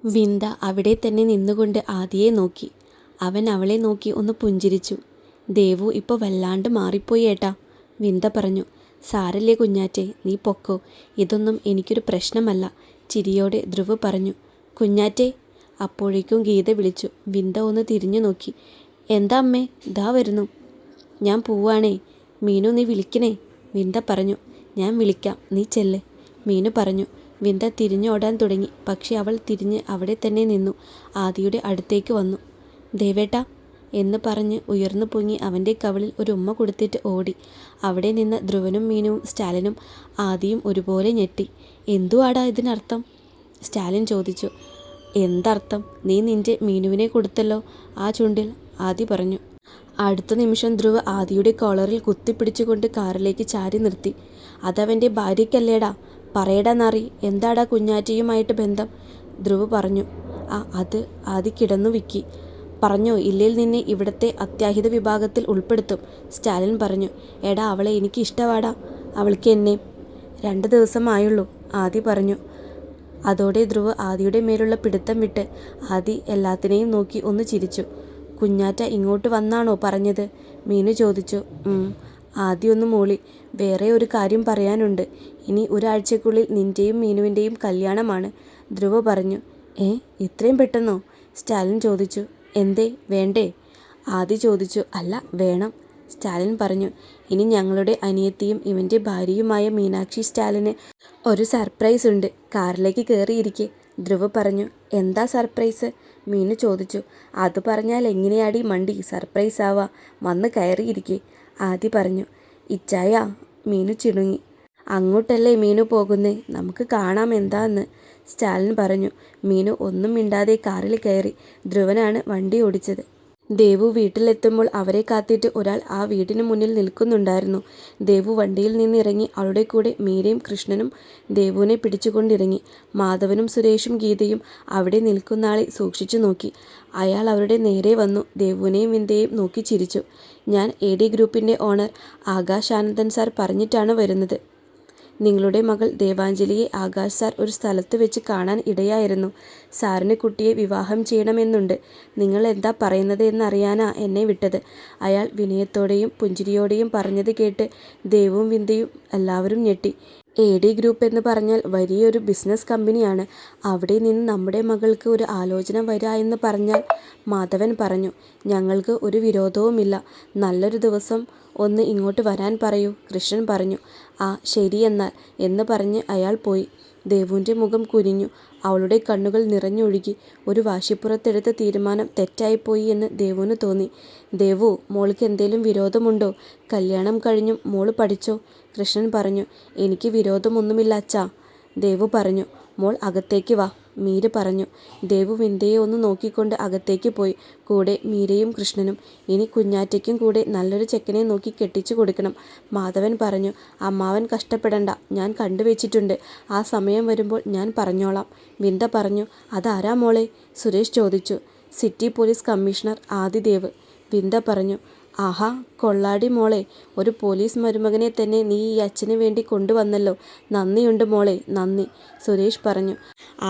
വിന്ദ അവിടെ തന്നെ നിന്നുകൊണ്ട് ആദിയെ നോക്കി. അവൻ അവളെ നോക്കി ഒന്ന് പുഞ്ചിരിച്ചു. ദേവു ഇപ്പോൾ വല്ലാണ്ട് മാറിപ്പോയി ഏട്ടാ, വിന്ദ പറഞ്ഞു. സാരല്ലേ കുഞ്ഞാറ്റെ, നീ പൊക്കോ, ഇതൊന്നും എനിക്കൊരു പ്രശ്നമല്ല, ചിരിയോടെ ധ്രുവ് പറഞ്ഞു. കുഞ്ഞാറ്റെ. അപ്പോഴേക്കും ഗീത വിളിച്ചു. വിന്ദ ഒന്ന് തിരിഞ്ഞു നോക്കി. എന്താ അമ്മേ, ദാ വരുന്നു. ഞാൻ പോവാണേ. മീനു നീ വിളിക്കണേ, വിന്ദ പറഞ്ഞു. ഞാൻ വിളിക്കാം, നീ ചെല്ല്, മീനു പറഞ്ഞു. വിന്ദ തിരിഞ്ഞോടാൻ തുടങ്ങി. പക്ഷെ അവൾ തിരിഞ്ഞ് അവിടെ തന്നെ നിന്നു. ആദിയുടെ അടുത്തേക്ക് വന്നു. ദേവേട്ടാ എന്ന് പറഞ്ഞ് ഉയർന്നു പൊങ്ങി അവൻ്റെ കവിളിൽ ഒരു ഉമ്മ കൊടുത്തിട്ട് ഓടി. അവിടെ നിന്ന് ധ്രുവനും മീനുവും സ്റ്റാലിനും ആദിയും ഒരുപോലെ ഞെട്ടി. എന്തുവാടാ ഇതിനർത്ഥം? സ്റ്റാലിൻ ചോദിച്ചു. എന്തർത്ഥം? നീ നിന്റെ മീനുവിനെ കൊടുത്തല്ലോ ആ ചുണ്ടിൽ, ആദി പറഞ്ഞു. അടുത്ത നിമിഷം ധ്രുവ് ആദിയുടെ കോളറിൽ കുത്തിപ്പിടിച്ചുകൊണ്ട് കാറിലേക്ക് ചാരി നിർത്തി. അതവൻ്റെ ഭാര്യയ്ക്കല്ലേടാ, പറയടാ നാറി, എന്താടാ കുഞ്ഞാറ്റയുമായിട്ട് ബന്ധം? ധ്രുവ് പറഞ്ഞു. അത് ആദി കിടന്നു വിക്കി. പറഞ്ഞോ, ഇല്ലേൽ നിന്നെ ഇവിടത്തെ അത്യാഹിത വിഭാഗത്തിൽ ഉൾപ്പെടുത്തും, സ്റ്റാലിൻ പറഞ്ഞു. എടാ, അവളെ എനിക്ക് ഇഷ്ടവാടാ, അവൾക്ക് എന്നെ. 2 ദിവസമായുള്ളൂ, ആദി പറഞ്ഞു. അതോടെ ധ്രുവ് ആദിയുടെ മേലുള്ള പിടുത്തം വിട്ട് ആദി എല്ലാത്തിനെയും നോക്കി ഒന്ന് ചിരിച്ചു. കുഞ്ഞാറ്റ ഇങ്ങോട്ട് വന്നാണോ പറഞ്ഞത്? മീനു ചോദിച്ചു. ആദി ഒന്ന് മൂളി. വേറെ ഒരു കാര്യം പറയാനുണ്ട്. ഇനി ഒരാഴ്ചക്കുള്ളിൽ നിൻ്റെയും മീനുവിൻ്റെയും കല്യാണമാണ്, ധ്രുവ പറഞ്ഞു. ഇത്രയും പെട്ടെന്നോ? സ്റ്റാലിൻ ചോദിച്ചു. എന്തേ, വേണ്ടേ? ആദി ചോദിച്ചു. അല്ല, വേണം, സ്റ്റാലിൻ പറഞ്ഞു. ഇനി ഞങ്ങളുടെ അനിയത്തിയും ഇവൻ്റെ ഭാര്യയുമായ മീനാക്ഷി സ്റ്റാലിന് ഒരു സർപ്രൈസ് ഉണ്ട്. കാറിലേക്ക് കയറിയിരിക്കെ, ധ്രുവ പറഞ്ഞു. എന്താ സർപ്രൈസ്? മീനു ചോദിച്ചു. അത് പറഞ്ഞാൽ എങ്ങനെയാടി മണ്ടി സർപ്രൈസ് ആവാ, വന്ന് കയറിയിരിക്കെ, ആദി പറഞ്ഞു. ഇച്ചായ, മീനു ചിണുങ്ങി. അങ്ങോട്ടല്ലേ മീനു പോകുന്നേ, നമുക്ക് കാണാം എന്താന്ന്, സ്റ്റാലിൻ പറഞ്ഞു. മീനു ഒന്നും മിണ്ടാതെ കാറിൽ കയറി. ധ്രുവനാണ് വണ്ടി ഓടിച്ചത്. ദേവു വീട്ടിലെത്തുമ്പോൾ അവരെ കാത്തിട്ട് ഒരാൾ ആ വീടിന് മുന്നിൽ നിൽക്കുന്നുണ്ടായിരുന്നു. ദേവു വണ്ടിയിൽ നിന്നിറങ്ങി അവളുടെ കൂടെ മീരയും കൃഷ്ണനും ദേവുവിനെ പിടിച്ചുകൊണ്ടിറങ്ങി. മാധവനും സുരേഷും ഗീതയും അവിടെ നിൽക്കുന്ന ആളെ സൂക്ഷിച്ചു നോക്കി. അയാൾ അവരുടെ നേരെ വന്നു ദേവുവിനെയും വിന്ദയെയും നോക്കി ചിരിച്ചു. ഞാൻ AD ഗ്രൂപ്പിൻ്റെ ഓണർ ആകാശ് ആനന്ദൻ സാർ പറഞ്ഞിട്ടാണ് വരുന്നത്. നിങ്ങളുടെ മകൾ ദേവാഞ്ജലിയെ ആകാശ് സാർ ഒരു സ്ഥലത്ത് വെച്ച് കാണാൻ ഇടയായിരുന്നു. സാറിന് കുട്ടിയെ വിവാഹം ചെയ്യണമെന്നുണ്ട്. നിങ്ങൾ എന്താ പറയുന്നത് എന്നറിയാനാ എന്നെ വിട്ടത്. അയാൾ വിനയത്തോടെയും പുഞ്ചിരിയോടെയും പറഞ്ഞത് കേട്ട് ദേവും വിന്ദയും എല്ലാവരും ഞെട്ടി. AD ഗ്രൂപ്പ് എന്ന് പറഞ്ഞാൽ വലിയൊരു ബിസിനസ് കമ്പനിയാണ്. അവിടെ നിന്ന് നമ്മുടെ മകൾക്ക് ഒരു ആലോചന വരിക എന്ന് പറഞ്ഞാൽ, മാധവൻ പറഞ്ഞു. ഞങ്ങൾക്ക് ഒരു വിരോധവുമില്ല. നല്ലൊരു ദിവസം ഒന്ന് ഇങ്ങോട്ട് വരാൻ പറയൂ, കൃഷ്ണൻ പറഞ്ഞു. ശരിയെന്നാൽ എന്ന് പറഞ്ഞ് അയാൾ പോയി. ദേവുവിൻ്റെ മുഖം കുനിഞ്ഞു. അവളുടെ കണ്ണുകൾ നിറഞ്ഞൊഴുകി. ഒരു വാശിപ്പുറത്തെടുത്ത തീരുമാനം തെറ്റായിപ്പോയി എന്ന് ദേവുവിന് തോന്നി. ദേവു, മോൾക്ക് എന്തേലും വിരോധമുണ്ടോ? കല്യാണം കഴിഞ്ഞും മോള് പഠിച്ചോ, കൃഷ്ണൻ പറഞ്ഞു. എനിക്ക് വിരോധമൊന്നുമില്ല അച്ഛാ, ദേവു പറഞ്ഞു. മോൾ അകത്തേക്ക് വാ, മീര പറഞ്ഞു. ദേവു വിന്ദയെ ഒന്ന് നോക്കിക്കൊണ്ട് അകത്തേക്ക് പോയി. കൂടെ മീരയും കൃഷ്ണനും. ഇനി കുഞ്ഞാറ്റയ്ക്കും കൂടെ നല്ലൊരു ചെക്കനെ നോക്കി കെട്ടിച്ചു കൊടുക്കണം, മാധവൻ പറഞ്ഞു. അമ്മാവൻ കഷ്ടപ്പെടണ്ട, ഞാൻ കണ്ടുവച്ചിട്ടുണ്ട്. ആ സമയം വരുമ്പോൾ ഞാൻ പറഞ്ഞോളാം, വിന്ദ പറഞ്ഞു. അതാരാ മോളെ? സുരേഷ് ചോദിച്ചു. City police commissioner Adidev, Vinda പറഞ്ഞു. ആഹാ, കൊള്ളാടി മോളെ, ഒരു പോലീസ് മരുമകനെ തന്നെ നീ ഈ അച്ഛന് വേണ്ടി കൊണ്ടുവന്നല്ലോ. നന്ദിയുണ്ട് മോളെ, നന്ദി, സുരേഷ് പറഞ്ഞു.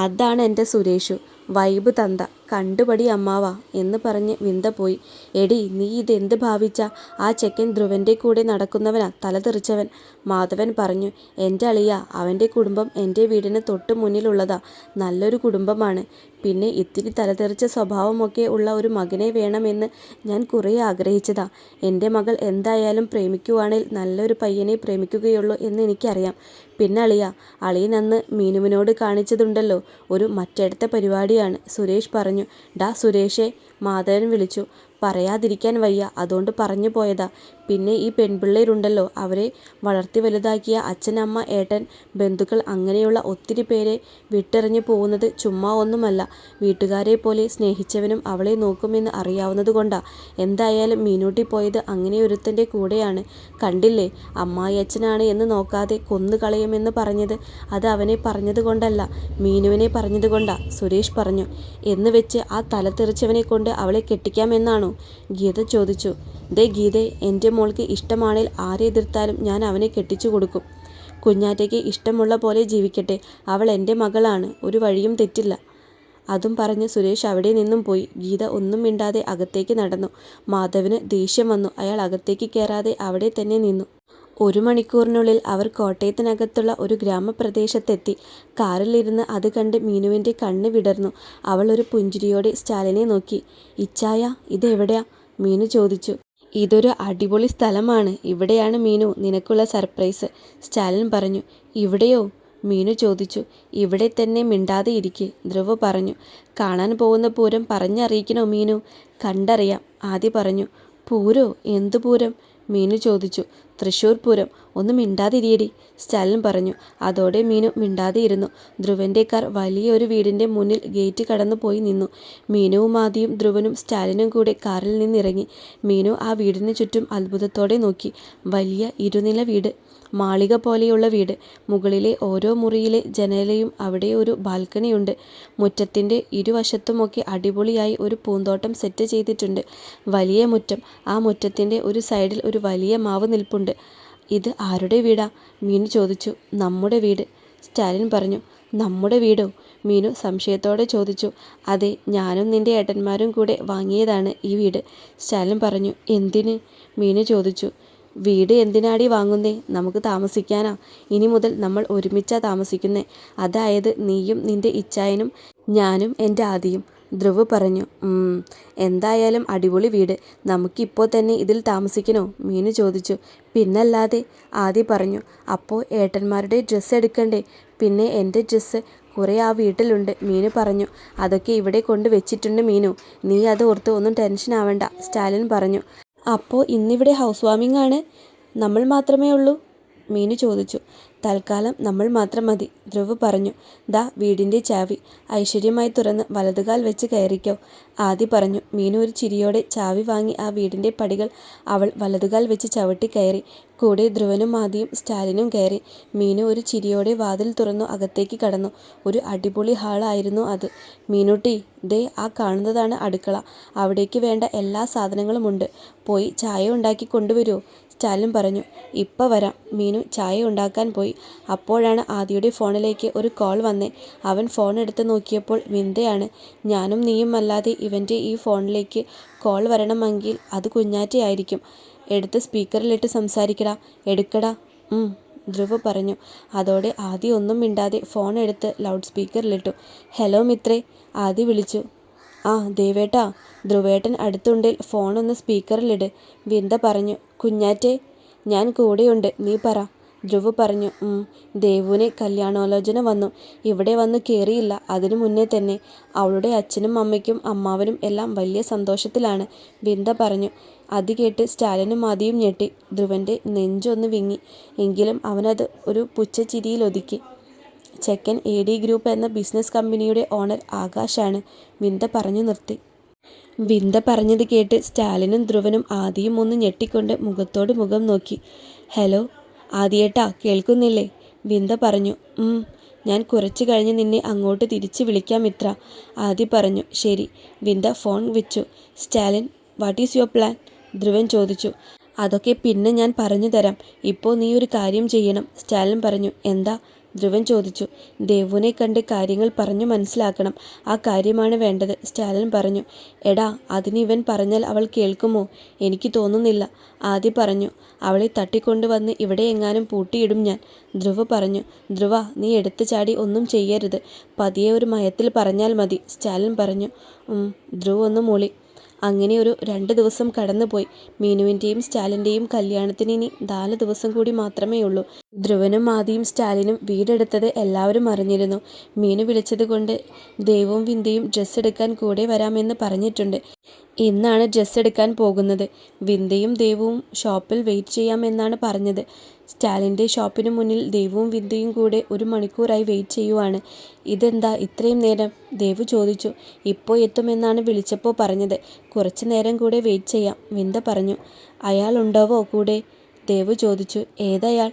അതാണ് എൻ്റെ സുരേഷു, വൈബ് തന്ത, കണ്ടുപടി അമ്മാവാ എന്ന് പറഞ്ഞ് വിന്ദ പോയി. എടി, നീ ഇതെന്ത് ഭാവിച്ച? ആ ചെക്കൻ ധ്രുവൻ്റെ കൂടെ നടക്കുന്നവനാ, തലതെറിച്ചവൻ, മാധവൻ പറഞ്ഞു. എൻ്റെ അളിയ, അവൻ്റെ കുടുംബം എൻ്റെ വീടിന് തൊട്ട് മുന്നിലുള്ളതാ, നല്ലൊരു കുടുംബമാണ്. പിന്നെ ഇത്തിരി തലതെറിച്ച സ്വഭാവമൊക്കെ ഉള്ള ഒരു മകനെ വേണമെന്ന് ഞാൻ കുറേ ആഗ്രഹിച്ചതാ. എൻ്റെ മകൾ എന്തായാലും പ്രേമിക്കുവാണെങ്കിൽ നല്ലൊരു പയ്യനെ പ്രേമിക്കുകയുള്ളൂ എന്ന് എനിക്കറിയാം. പിന്നെ അളിയ, അളിയൻ അന്ന് മീനുവിനോട് കാണിച്ചതുണ്ടല്ലോ, ഒരു മറ്റടുത്ത പരിപാടിയാണ്, സുരേഷ് പറഞ്ഞു. ഡാ സുരേഷേ, മാധവൻ വിളിച്ചു. പറയാതിരിക്കാൻ വയ്യ, അതുകൊണ്ട് പറഞ്ഞു പോയതാ. പിന്നെ ഈ പെൺപിള്ളേരുണ്ടല്ലോ, അവരെ വളർത്തി വലുതാക്കിയ അച്ഛൻ, അമ്മ, ഏട്ടൻ, ബന്ധുക്കൾ, അങ്ങനെയുള്ള ഒത്തിരി പേരെ വിട്ടെറിഞ്ഞു പോകുന്നത് ചുമ്മാ ഒന്നുമല്ല. വീട്ടുകാരെ പോലെ സ്നേഹിച്ചവനും അവളെ നോക്കുമെന്ന് അറിയാവുന്നതുകൊണ്ടാ. എന്തായാലും മീനൂട്ടി പോയത് അങ്ങനെ ഒരുത്തൻ്റെ കൂടെയാണ്. കണ്ടില്ലേ, അമ്മായി അച്ഛനാണ് എന്ന് നോക്കാതെ കൊന്നുകളയുമെന്ന് പറഞ്ഞത്. അത് അവനെ പറഞ്ഞത് കൊണ്ടല്ല, മീനുവിനെ പറഞ്ഞത് കൊണ്ടാ, സുരേഷ് പറഞ്ഞു. എന്ന് വെച്ച് ആ തലതെറിച്ചവനെ കൊണ്ട് അവളെ കെട്ടിക്കാമെന്നാണോ? ഗീത ചോദിച്ചു. ദേ ഗീതേ, എൻ്റെ മോൾക്ക് ഇഷ്ടമാണെങ്കിൽ ആരെ എതിർത്താലും ഞാൻ അവനെ കെട്ടിച്ചു കൊടുക്കും. കുഞ്ഞാറ്റയ്ക്ക് ഇഷ്ടമുള്ള പോലെ ജീവിക്കട്ടെ, അവൾ എൻ്റെ മകളാണ്, ഒരു വഴിയും തെറ്റില്ല. അതും പറഞ്ഞ് സുരേഷ് അവിടെ നിന്നും പോയി. ഗീത ഒന്നും മിണ്ടാതെ അകത്തേക്ക് നടന്നു. മാധവന് ദേഷ്യം വന്നു. അയാൾ അകത്തേക്ക് കയറാതെ അവിടെ തന്നെ നിന്നു. 1 മണിക്കൂറിനുള്ളിൽ അവർ കോട്ടയത്തിനകത്തുള്ള ഒരു ഗ്രാമപ്രദേശത്തെത്തി. കാറിലിരുന്ന് അത് കണ്ട് മീനുവിൻ്റെ കണ്ണ് വിടർന്നു. അവൾ ഒരു പുഞ്ചിരിയോടെ സ്റ്റാലിനെ നോക്കി. ഇച്ചായ, ഇതെവിടെയാ? മീനു ചോദിച്ചു. ഇതൊരു അടിപൊളി സ്ഥലമാണ്. ഇവിടെയാണ് മീനു നിനക്കുള്ള സർപ്രൈസ്, സ്റ്റാലിൻ പറഞ്ഞു. ഇവിടെയോ? മീനു ചോദിച്ചു. ഇവിടെ തന്നെ, മിണ്ടാതെ ഇരിക്ക്, ധ്രുവ് പറഞ്ഞു. കാണാൻ പോകുന്ന പൂരം പറഞ്ഞറിയിക്കണോ മീനു? കണ്ടറിയാം, ആദി പറഞ്ഞു. പൂരോ? എന്തു പൂരം? മീനു ചോദിച്ചു. തൃശ്ശൂർ പൂരം. ഒന്ന് മിണ്ടാതിരിയടി, സ്റ്റാലിൻ പറഞ്ഞു. അതോടെ മീനു മിണ്ടാതെയിരുന്നു. ധ്രുവൻ്റെ കാർ വലിയൊരു വീടിൻ്റെ മുന്നിൽ ഗേറ്റ് കടന്നു പോയി നിന്നു. മീനുവും ആദിയും ധ്രുവനും സ്റ്റാലിനും കൂടെ കാറിൽ നിന്നിറങ്ങി. മീനു ആ വീടിന് ചുറ്റും അത്ഭുതത്തോടെ നോക്കി. വലിയ ഇരുനില വീട്, മാളിക പോലെയുള്ള വീട്. മുകളിലെ ഓരോ മുറിയിലെ ജനലയും അവിടെ ഒരു ബാൽക്കണിയുണ്ട്. മുറ്റത്തിൻ്റെ ഇരുവശത്തുമൊക്കെ അടിപൊളിയായി ഒരു പൂന്തോട്ടം സെറ്റ് ചെയ്തിട്ടുണ്ട്. വലിയ മുറ്റം. ആ മുറ്റത്തിൻ്റെ ഒരു സൈഡിൽ ഒരു വലിയ മാവ് നിൽപ്പുണ്ട്. ഇത് ആരുടെ വീടാ? മീനു ചോദിച്ചു. നമ്മുടെ വീട്, സ്റ്റാലിൻ പറഞ്ഞു. നമ്മുടെ വീടോ? മീനു സംശയത്തോടെ ചോദിച്ചു. അതെ, ഞാനും നിന്റെ ഏട്ടന്മാരും കൂടെ വാങ്ങിയതാണ് ഈ വീട്, സ്റ്റാലിൻ പറഞ്ഞു. എന്തിന്? മീനു ചോദിച്ചു. വീട് എന്തിനാടി വാങ്ങുന്നേ? നമുക്ക് താമസിക്കാനാ. ഇനി മുതൽ നമ്മൾ ഒരുമിച്ചാ താമസിക്കുന്നേ. അതായത് നീയും നിന്റെ ഇച്ചായനും ഞാനും എൻ്റെ ആദിയും, ധ്രുവ് പറഞ്ഞു. എന്തായാലും അടിപൊളി വീട്. നമുക്കിപ്പോൾ തന്നെ ഇതിൽ താമസിക്കണോ? മീനു ചോദിച്ചു. പിന്നല്ലാതെ, ആദി പറഞ്ഞു. അപ്പോൾ ഏട്ടന്മാരുടെ ഡ്രസ്സ് എടുക്കണ്ടേ? പിന്നെ എൻ്റെ ഡ്രസ്സ് കുറേ ആ വീട്ടിലുണ്ട്, മീനു പറഞ്ഞു. അതൊക്കെ ഇവിടെ കൊണ്ട് വെച്ചിട്ടുണ്ട് മീനു. നീ അത് ഓർത്ത് ഒന്നും ടെൻഷൻ ആവണ്ട, സ്റ്റാലിൻ പറഞ്ഞു. അപ്പോൾ ഇന്നിവിടെ ഹൗസ് വാമിംഗ് ആണ്? നമ്മൾ മാത്രമേ ഉള്ളൂ? മീനു ചോദിച്ചു. തൽക്കാലം നമ്മൾ മാത്രം മതി, ധ്രുവ് പറഞ്ഞു. ദാ വീടിൻ്റെ ചാവി. ഐശ്വര്യമായി തുറന്ന് വലതുകാൽ വെച്ച് കയറിക്കോ, ആദി പറഞ്ഞു. മീനു ഒരു ചിരിയോടെ ചാവി വാങ്ങി ആ വീടിൻ്റെ പടികൾ അവൾ വലതുകാൽ വെച്ച് ചവിട്ടി കയറി. കൂടെ ധ്രുവനും ആദിയും സ്റ്റാലിനും കയറി. മീനു ഒരു ചിരിയോടെ വാതിൽ തുറന്നു അകത്തേക്ക് കടന്നു. ഒരു അടിപൊളി ഹാളായിരുന്നു അത്. മീനുട്ടി, ദേ ആ കാണുന്നതാണ് അടുക്കള. അവിടേക്ക് വേണ്ട എല്ലാ സാധനങ്ങളുമുണ്ട്. പോയി ചായ ഉണ്ടാക്കി കൊണ്ടുവരുമോ? സ്റ്റാലിൻ പറഞ്ഞു. ഇപ്പം വരാം. മീനു ചായ ഉണ്ടാക്കാൻ പോയി. അപ്പോഴാണ് ആദിയുടെ ഫോണിലേക്ക് ഒരു കോൾ വന്നേ. അവൻ ഫോൺ എടുത്ത് നോക്കിയപ്പോൾ വിന്ദയാണ്. ഞാനും നീയും അല്ലാതെ ഇവൻ്റെ ഈ ഫോണിലേക്ക് കോൾ വരണമെങ്കിൽ അത് കുഞ്ഞാറ്റയായിരിക്കും. എടുത്ത് സ്പീക്കറിലിട്ട് സംസാരിക്കടാ. എടുക്കടാ. ധ്രുവ് പറഞ്ഞു. അതോടെ ആദി ഒന്നും മിണ്ടാതെ ഫോൺ എടുത്ത് ലൗഡ് സ്പീക്കറിലിട്ടു. ഹലോ മിത്രേ, ആദി വിളിച്ചു. ആ ദേവേട്ടാ, ധ്രുവേട്ടൻ അടുത്തുണ്ടിൽ ഫോണൊന്ന് സ്പീക്കറിലിട്, വിന്ദ പറഞ്ഞു. കുഞ്ഞാറ്റേ, ഞാൻ കൂടെയുണ്ട്, നീ പറ, ധ്രുവ് പറഞ്ഞു. ദേവുവിന് കല്യാണാലോചന വന്നു. ഇവിടെ വന്ന് കയറിയില്ല, അതിനു മുന്നേ തന്നെ. അവളുടെ അച്ഛനും അമ്മയ്ക്കും അമ്മാവനും എല്ലാം വലിയ സന്തോഷത്തിലാണ്, വിന്ദ പറഞ്ഞു. അത് കേട്ട് സ്റ്റാലിനും ആദിയും ഞെട്ടി. ധ്രുവൻ്റെ നെഞ്ചൊന്ന് വിങ്ങി. എങ്കിലും അവനത് ഒരു പുച്ഛച്ചിരിയിലൊതുക്കി. ചെക്കൻ AD ഗ്രൂപ്പ് എന്ന ബിസിനസ് കമ്പനിയുടെ ഓണർ ആകാശാണ്, വിന്ദ പറഞ്ഞു നിർത്തി. വിന്ദ പറഞ്ഞത് കേട്ട് സ്റ്റാലിനും ധ്രുവനും ആദിയും ഒന്ന് ഞെട്ടിക്കൊണ്ട് മുഖത്തോട് മുഖം നോക്കി. ഹലോ ആദിയേട്ടാ, കേൾക്കുന്നില്ലേ? വിന്ദ പറഞ്ഞു. ഞാൻ കുറച്ച് കഴിഞ്ഞ് നിന്നെ അങ്ങോട്ട് തിരിച്ച് വിളിക്കാം മിത്ര, ആദി പറഞ്ഞു. ശരി, വിന്ദ ഫോൺ വെച്ചു. Stalin, what is your plan? Dhruvan ചോദിച്ചു. അതൊക്കെ പിന്നെ ഞാൻ പറഞ്ഞു തരാം. ഇപ്പോൾ നീ ഒരു കാര്യം ചെയ്യണം, സ്റ്റാലിൻ പറഞ്ഞു. എന്താ? ധ്രുവൻ ചോദിച്ചു. ദേവുവിനെ കണ്ട് കാര്യങ്ങൾ പറഞ്ഞു മനസ്സിലാക്കണം. ആ കാര്യമാണ് വേണ്ടത്, സ്റ്റാലിൻ പറഞ്ഞു. എടാ, അതിന് ഇവൻ പറഞ്ഞാൽ അവൾ കേൾക്കുമോ? എനിക്ക് തോന്നുന്നില്ല, ആദി പറഞ്ഞു. അവളെ തട്ടിക്കൊണ്ടുവന്ന് ഇവിടെ എങ്ങാനും പൂട്ടിയിടും ഞാൻ, ധ്രുവ് പറഞ്ഞു. ധ്രുവ, നീ എടുത്തു ചാടി ഒന്നും ചെയ്യരുത്. പതിയെ ഒരു മയത്തിൽ പറഞ്ഞാൽ മതി, സ്റ്റാലിൻ പറഞ്ഞു. ധ്രുവ് ഒന്ന് മൂളി. അങ്ങനെ ഒരു 2 ദിവസം കടന്നുപോയി. മീനുവിൻ്റെയും സ്റ്റാലിൻ്റെയും കല്യാണത്തിന് ഇനി 4 ദിവസം കൂടി മാത്രമേ ഉള്ളൂ. ധ്രുവനും ആദിയും സ്റ്റാലിനും വീടെടുത്തത് എല്ലാവരും അറിഞ്ഞിരുന്നു. മീനു വിളിച്ചത് കൊണ്ട് ദേവും വിന്ദയും ഡ്രസ്സ് എടുക്കാൻ കൂടെ വരാമെന്ന് പറഞ്ഞിട്ടുണ്ട്. ഇന്നാണ് ഡ്രസ്സ് എടുക്കാൻ പോകുന്നത്. വിന്ദയും ദേവും ഷോപ്പിൽ വെയിറ്റ് ചെയ്യാമെന്നാണ് പറഞ്ഞത്. സ്റ്റാലിൻ്റെ ഷോപ്പിന് മുന്നിൽ ദേവും വിന്ദയും കൂടെ 1 മണിക്കൂറായി വെയിറ്റ് ചെയ്യുവാണ്. ഇതെന്താ ഇത്രയും നേരം? ദേവു ചോദിച്ചു. ഇപ്പോൾ എത്തുമെന്നാണ് വിളിച്ചപ്പോൾ പറഞ്ഞത്. കുറച്ച് നേരം കൂടെ വെയിറ്റ് ചെയ്യാം, വിന്ദ പറഞ്ഞു. അയാൾ ഉണ്ടാവോ കൂടെ? ദേവു ചോദിച്ചു. ഏതയാൾ?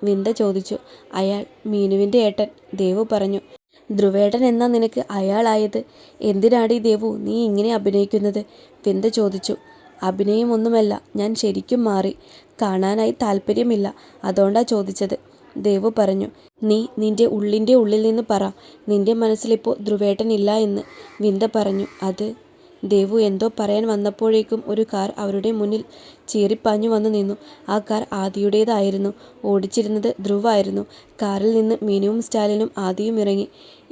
വിന്ദ ചോദിച്ചു. അയാൾ മീനുവിൻ്റെ ഏട്ടൻ, ദേവു പറഞ്ഞു. ധ്രുവേട്ടൻ എന്നാ നിനക്ക് അയാളായത്? എന്തിനാടി ദേവു നീ ഇങ്ങനെ അഭിനയിക്കുന്നത്? വിന്ദ ചോദിച്ചു. അഭിനയമൊന്നുമല്ല, ഞാൻ ശരിക്കും മാറി. കാണാനായി താല്പര്യമില്ല, അതുകൊണ്ടാ ചോദിച്ചത്. ദേവു പറഞ്ഞു. നീ നിന്റെ ഉള്ളിൻ്റെ ഉള്ളിൽ നിന്ന് പറ, നിന്റെ മനസ്സിലിപ്പോൾ ധ്രുവേട്ടനില്ല എന്ന്. വിന്ദ പറഞ്ഞു. അത് ദേവു എന്തോ പറയാൻ വന്നപ്പോഴേക്കും ഒരു കാർ അവരുടെ മുന്നിൽ ചീറിപ്പാഞ്ഞു വന്നു നിന്നു. ആ കാർ ആദിയുടേതായിരുന്നു. ഓടിച്ചിരുന്നത് ധ്രുവായിരുന്നു. കാറിൽ നിന്ന് മീനുവും സ്റ്റാലിനും ആദിയും ഇറങ്ങി.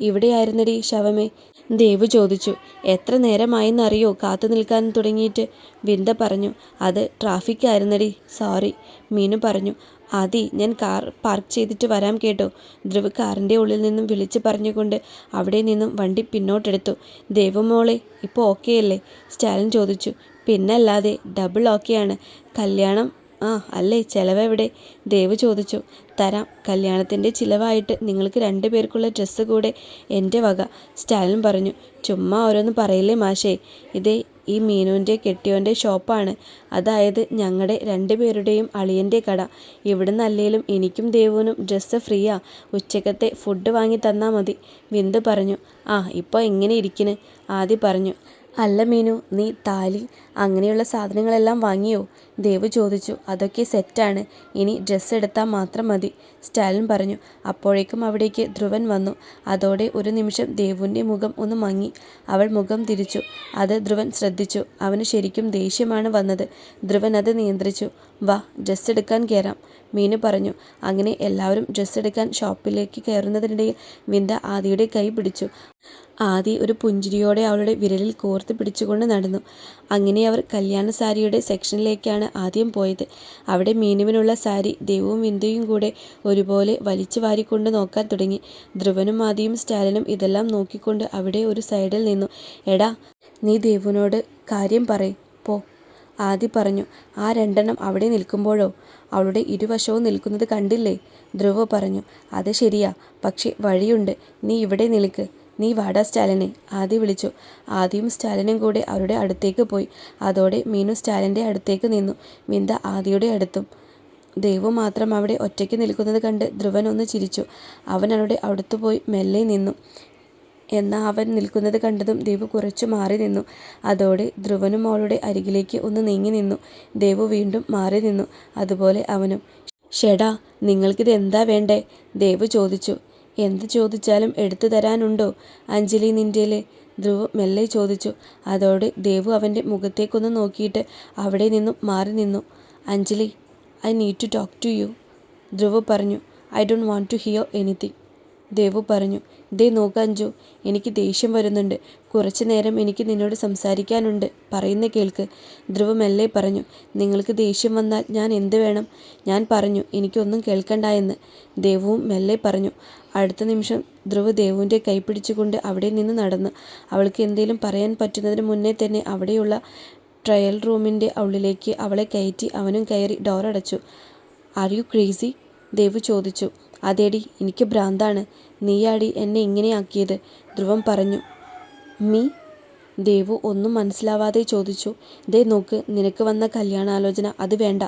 ഇവിടെയായിരുന്നടി ശവമേ? ദേവു ചോദിച്ചു. എത്ര നേരമായെന്നറിയോ കാത്തു നിൽക്കാൻ തുടങ്ങിയിട്ട്? വിന്ദ പറഞ്ഞു. അത് ട്രാഫിക്കായിരുന്നടി, സോറി. മീനു പറഞ്ഞു. ആദി, ഞാൻ കാർ പാർക്ക് ചെയ്തിട്ട് വരാം കേട്ടോ. ധ്രുവ് കാറിൻ്റെ ഉള്ളിൽ നിന്നും വിളിച്ചു പറഞ്ഞുകൊണ്ട് അവിടെ നിന്നും വണ്ടി പിന്നോട്ടെടുത്തു. ദേവുമോളെ ഇപ്പോൾ ഓക്കെ അല്ലേ? സ്റ്റാലിൻ ചോദിച്ചു. പിന്നല്ലാതെ, ഡബിൾ ഓക്കെയാണ്. കല്യാണം അല്ലേ? ചിലവെവിടെ? ദേവ് ചോദിച്ചു. തരാം. കല്യാണത്തിൻ്റെ ചിലവായിട്ട് നിങ്ങൾക്ക് 2 പേർക്കുള്ള ഡ്രസ്സ് കൂടെ എൻ്റെ വക. സ്റ്റാലിൻ പറഞ്ഞു. ചുമ്മാ ഓരോന്ന് പറയില്ലേ മാഷേ. ഇതേ ഈ മീനുവിൻ്റെ കെട്ടിയോൻ്റെ ഷോപ്പാണ്. അതായത് ഞങ്ങളുടെ 2 പേരുടെയും അളിയൻ്റെ കട. ഇവിടുന്ന് അല്ലേലും എനിക്കും ദേവുവിനും ഡ്രസ്സ് ഫ്രീയാ. ഉച്ചക്കത്തെ ഫുഡ് വാങ്ങി തന്നാൽ മതി. വിന്ദു പറഞ്ഞു. ഇപ്പോൾ എങ്ങനെ ഇരിക്കുന്നു? ആദി പറഞ്ഞു. അല്ല മീനു, നീ താലി അങ്ങനെയുള്ള സാധനങ്ങളെല്ലാം വാങ്ങിയോ? ദേവ് ചോദിച്ചു. അതൊക്കെ സെറ്റാണ്. ഇനി ഡ്രസ്സ് എടുത്താൽ മാത്രം മതി. സ്റ്റാലിൻ പറഞ്ഞു. അപ്പോഴേക്കും അവിടേക്ക് ധ്രുവൻ വന്നു. അതോടെ ഒരു നിമിഷം ദേവുവിൻ്റെ മുഖം ഒന്ന് മങ്ങി. അവൾ മുഖം തിരിച്ചു. അത് ധ്രുവൻ ശ്രദ്ധിച്ചു. അവന് ശരിക്കും ദേഷ്യമാണ് വന്നത്. ധ്രുവൻ അത് നിയന്ത്രിച്ചു. വാ, ഡ്രസ്സ് എടുക്കാൻ കയറാം, മീനു പറഞ്ഞു. അങ്ങനെ എല്ലാവരും ഡ്രസ്സ് എടുക്കാൻ ഷോപ്പിലേക്ക് കയറുന്നതിനിടയിൽ വിന്ദ ആദിയുടെ കൈ പിടിച്ചു. ആദി ഒരു പുഞ്ചിരിയോടെ അവളുടെ വിരലിൽ കോർത്ത് പിടിച്ചുകൊണ്ട് നടന്നു. അങ്ങനെ അവർ കല്യാണ സാരിയുടെ സെക്ഷനിലേക്കാണ് ആദ്യം പോയത്. അവിടെ മീനുവിനുള്ള സാരി ദേവുവും വിന്ദയും കൂടെ ഒരുപോലെ വലിച്ചു വാരിക്കൊണ്ട് നോക്കാൻ തുടങ്ങി. ധ്രുവനും ആദിയും സ്റ്റാലിനും ഇതെല്ലാം നോക്കിക്കൊണ്ട് അവിടെ ഒരു സൈഡിൽ നിന്നു. എടാ, നീ ദേവുവിനോട് കാര്യം പറയ് പോ, ആദി പറഞ്ഞു. ആ 2 അവിടെ നിൽക്കുമ്പോഴോ? അവളുടെ ഇരുവശവും നിൽക്കുന്നത് കണ്ടില്ലേ? ധ്രുവ് പറഞ്ഞു. അത് ശരിയാ, പക്ഷെ വഴിയുണ്ട്. നീ ഇവിടെ നിൽക്ക്. നീ വാടാ സ്റ്റാലിനെ, ആദി വിളിച്ചു. ആദിയും സ്റ്റാലിനും കൂടെ അവരുടെ അടുത്തേക്ക് പോയി. അതോടെ മീനു സ്റ്റാലിൻ്റെ അടുത്തേക്ക് നിന്നു. വിന്ദ ആദിയുടെ അടുത്തും. ദേവു മാത്രം അവിടെ ഒറ്റയ്ക്ക് നിൽക്കുന്നത് കണ്ട് ധ്രുവൻ ഒന്ന് ചിരിച്ചു. അവൻ അവളുടെ അടുത്തു പോയി മെല്ലെ നിന്നു. എന്നാൽ അവൻ നിൽക്കുന്നത് കണ്ടതും ദേവു കുറച്ചു മാറി നിന്നു. അതോടെ ധ്രുവനും അവളുടെ അരികിലേക്ക് ഒന്ന് നീങ്ങി നിന്നു. ദേവു വീണ്ടും മാറി നിന്നു. അതുപോലെ അവനും. ഷെടാ, നിങ്ങൾക്കിത് എന്താ വേണ്ടേ? ദേവു ചോദിച്ചു. എന്ത് ചോദിച്ചാലും എടുത്തു തരാനുണ്ടോ അഞ്ജലി നിൻ്റേല്? ധ്രുവ് മെല്ലെ ചോദിച്ചു. അതോടെ ദേവു അവൻ്റെ മുഖത്തേക്കൊന്ന് നോക്കിയിട്ട് അവിടെ നിന്നും മാറി നിന്നു. Anjali, I need to talk to you, Dhruv പറഞ്ഞു. I don't want to hear anything, Devu പറഞ്ഞു. ദേ നോക്ക് അഞ്ജു, എനിക്ക് ദേഷ്യം വരുന്നുണ്ട്. കുറച്ചു നേരം എനിക്ക് നിന്നോട് സംസാരിക്കാനുണ്ട്. പറയുന്ന കേൾക്ക്, ധ്രുവ് മെല്ലെ പറഞ്ഞു. നിങ്ങൾക്ക് ദേഷ്യം വന്നാൽ ഞാൻ എന്ത് വേണം? ഞാൻ പറഞ്ഞു എനിക്കൊന്നും കേൾക്കണ്ട എന്ന്, ദേവുവും മെല്ലെ പറഞ്ഞു. അടുത്ത നിമിഷം ധ്രുവ് ദേവുവിൻ്റെ കൈ പിടിച്ചുകൊണ്ട് അവിടെ നിന്ന് നടന്നു. അവൾക്ക് എന്തേലും പറയാൻ പറ്റുന്നതിന് മുന്നേ തന്നെ അവിടെയുള്ള ട്രയൽ റൂമിൻ്റെ ഉള്ളിലേക്ക് അവളെ കയറ്റി അവനും കയറി ഡോറടച്ചു. Are you crazy? ദേവു ചോദിച്ചു. അതേടി, എനിക്ക് ഭ്രാന്താണ്. നീയാടി എന്നെ ഇങ്ങനെയാക്കിയത്, ധ്രുവൻ പറഞ്ഞു. മീ? ദേവു ഒന്നും മനസ്സിലാവാതെ ചോദിച്ചു. ദേ നോക്ക്, നിനക്ക് വന്ന കല്യാണാലോചന അത് വേണ്ട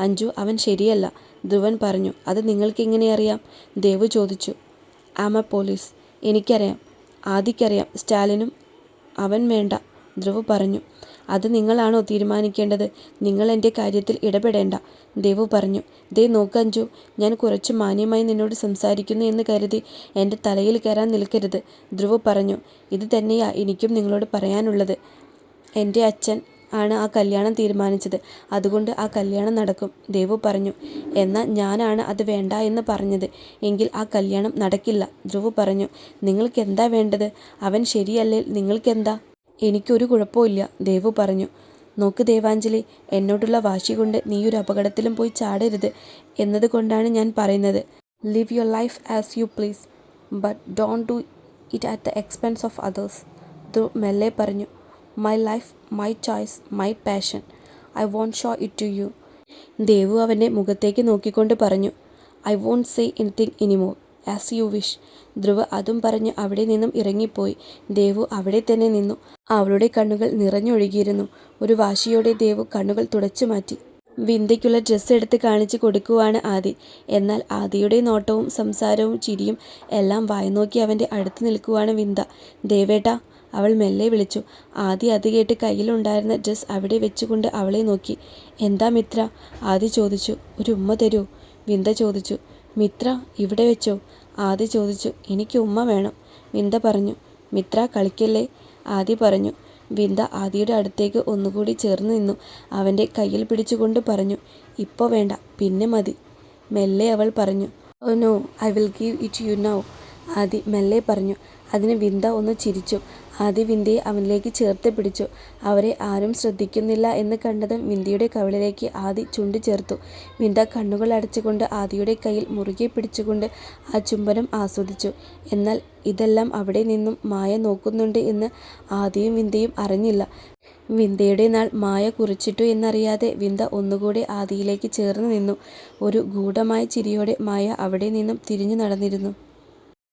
അഞ്ജു, അവൻ ശരിയല്ല, ധ്രുവൻ പറഞ്ഞു. അത് നിങ്ങൾക്കെങ്ങനെ അറിയാം? ദേവു ചോദിച്ചു. Am a police. എനിക്കറിയാം, ആദിക്കറിയാം, സ്റ്റാലിനും. അവൻ വേണ്ട, ധ്രുവ് പറഞ്ഞു. അത് നിങ്ങളാണോ തീരുമാനിക്കേണ്ടത്? നിങ്ങൾ എൻ്റെ കാര്യത്തിൽ ഇടപെടേണ്ട, ദേവു പറഞ്ഞു. ദേ നോക്ക് അഞ്ജു, ഞാൻ കുറച്ച് മാന്യമായി നിന്നോട് സംസാരിക്കുന്നു എന്ന് കരുതി എൻ്റെ തലയിൽ കയറാൻ നിൽക്കരുത്, ധ്രുവ് പറഞ്ഞു. ഇത് തന്നെയാ എനിക്കും നിങ്ങളോട് പറയാനുള്ളത്. എൻ്റെ അച്ഛൻ ആണ് ആ കല്യാണം തീരുമാനിച്ചത്. അതുകൊണ്ട് ആ കല്യാണം നടക്കും, ദേവു പറഞ്ഞു. എന്നാൽ ഞാനാണ് അത് വേണ്ട എന്ന് പറഞ്ഞത്. എങ്കിൽ ആ കല്യാണം നടക്കില്ല, ധ്രുവ് പറഞ്ഞു. നിങ്ങൾക്കെന്താ വേണ്ടത്? അവൻ ശരിയല്ലേ, നിങ്ങൾക്കെന്താ? എനിക്കൊരു കുഴപ്പമില്ല, ദേവു പറഞ്ഞു. നോക്ക് ദേവാഞ്ജലി, എന്നോടുള്ള വാശി കൊണ്ട് നീയൊരു അപകടത്തിലും പോയി ചാടരുത് എന്നതുകൊണ്ടാണ് ഞാൻ പറയുന്നത്. Live your life as you please, but don't do it at the expense of others, Dhruv മെല്ലെ പറഞ്ഞു. My life, my choice, my passion. I won't show it to you, Devu അവൻ്റെ മുഖത്തേക്ക് നോക്കിക്കൊണ്ട് പറഞ്ഞു. I won't say anything anymore, as you wish, Dhruv അതും പറഞ്ഞ് അവിടെ നിന്നും ഇറങ്ങിപ്പോയി. ദേവു അവിടെ തന്നെ നിന്നു. അവളുടെ കണ്ണുകൾ നിറഞ്ഞൊഴുകിയിരുന്നു. ഒരു വാശിയോടെ ദേവു കണ്ണുകൾ തുടച്ചു മാറ്റി. വിന്ദയ്ക്കുള്ള ഡ്രസ്സ് എടുത്ത് കാണിച്ചു കൊടുക്കുവാണ് ആദി. എന്നാൽ ആദിയുടെ നോട്ടവും സംസാരവും ചിരിയും എല്ലാം വായ്നോക്കി അവൻ്റെ അടുത്ത് നിൽക്കുവാണ് വിന്ദ. ദേവേട്ടാ, അവൾ മെല്ലെ വിളിച്ചു. ആദി അത് കേട്ട് കയ്യിലുണ്ടായിരുന്ന ഡ്രസ്സ് അവിടെ വെച്ചുകൊണ്ട് അവളെ നോക്കി. എന്താ മിത്ര? ആദി ചോദിച്ചു. ഒരു ഉമ്മ തരൂ? വിന്ദ ചോദിച്ചു. മിത്ര ഇവിടെ വെച്ചോ? ആദി ചോദിച്ചു. എനിക്ക് ഉമ്മ വേണം. വിന്ദ പറഞ്ഞു. മിത്ര കളിക്കല്ലേ, ആദി പറഞ്ഞു. വിന്ദ ആദിയുടെ അടുത്തേക്ക് ഒന്നുകൂടി ചേർന്ന് നിന്നു. അവൻ്റെ കയ്യിൽ പിടിച്ചുകൊണ്ട് പറഞ്ഞു. ഇപ്പോൾ വേണ്ട, പിന്നെ മതി. മെല്ലെ അവൾ പറഞ്ഞു. Oh no, I will give it you now, Aadi മെല്ലെ പറഞ്ഞു. അതിന് വിന്ദ ഒന്ന് ചിരിച്ചു. ആദി വിന്ദയെ അവനിലേക്ക് ചേർത്ത് പിടിച്ചു. അവരെ ആരും ശ്രദ്ധിക്കുന്നില്ല എന്ന് കണ്ടതും വിന്ദയുടെ കവിളിലേക്ക് ആദി ചുണ്ട് ചേർത്തു. വിന്ദ കണ്ണുകൾ അടച്ചുകൊണ്ട് ആദിയുടെ കയ്യിൽ മുറുകെ പിടിച്ചുകൊണ്ട് ആ ചുംബനം ആസ്വദിച്ചു. എന്നാൽ ഇതെല്ലാം അവിടെ നിന്നും മായ നോക്കുന്നുണ്ട് എന്ന് ആദിയും വിന്ദയും അറിഞ്ഞില്ല. വിന്ദയുടെ നാൾ മായ കുറിച്ചിട്ടു എന്നറിയാതെ വിന്ദ ഒന്നുകൂടെ ആദിയിലേക്ക് ചേർന്ന് നിന്നു. ഒരു ഗൂഢമായ ചിരിയോടെ മായ അവിടെ നിന്നും തിരിഞ്ഞു നടന്നിരുന്നു.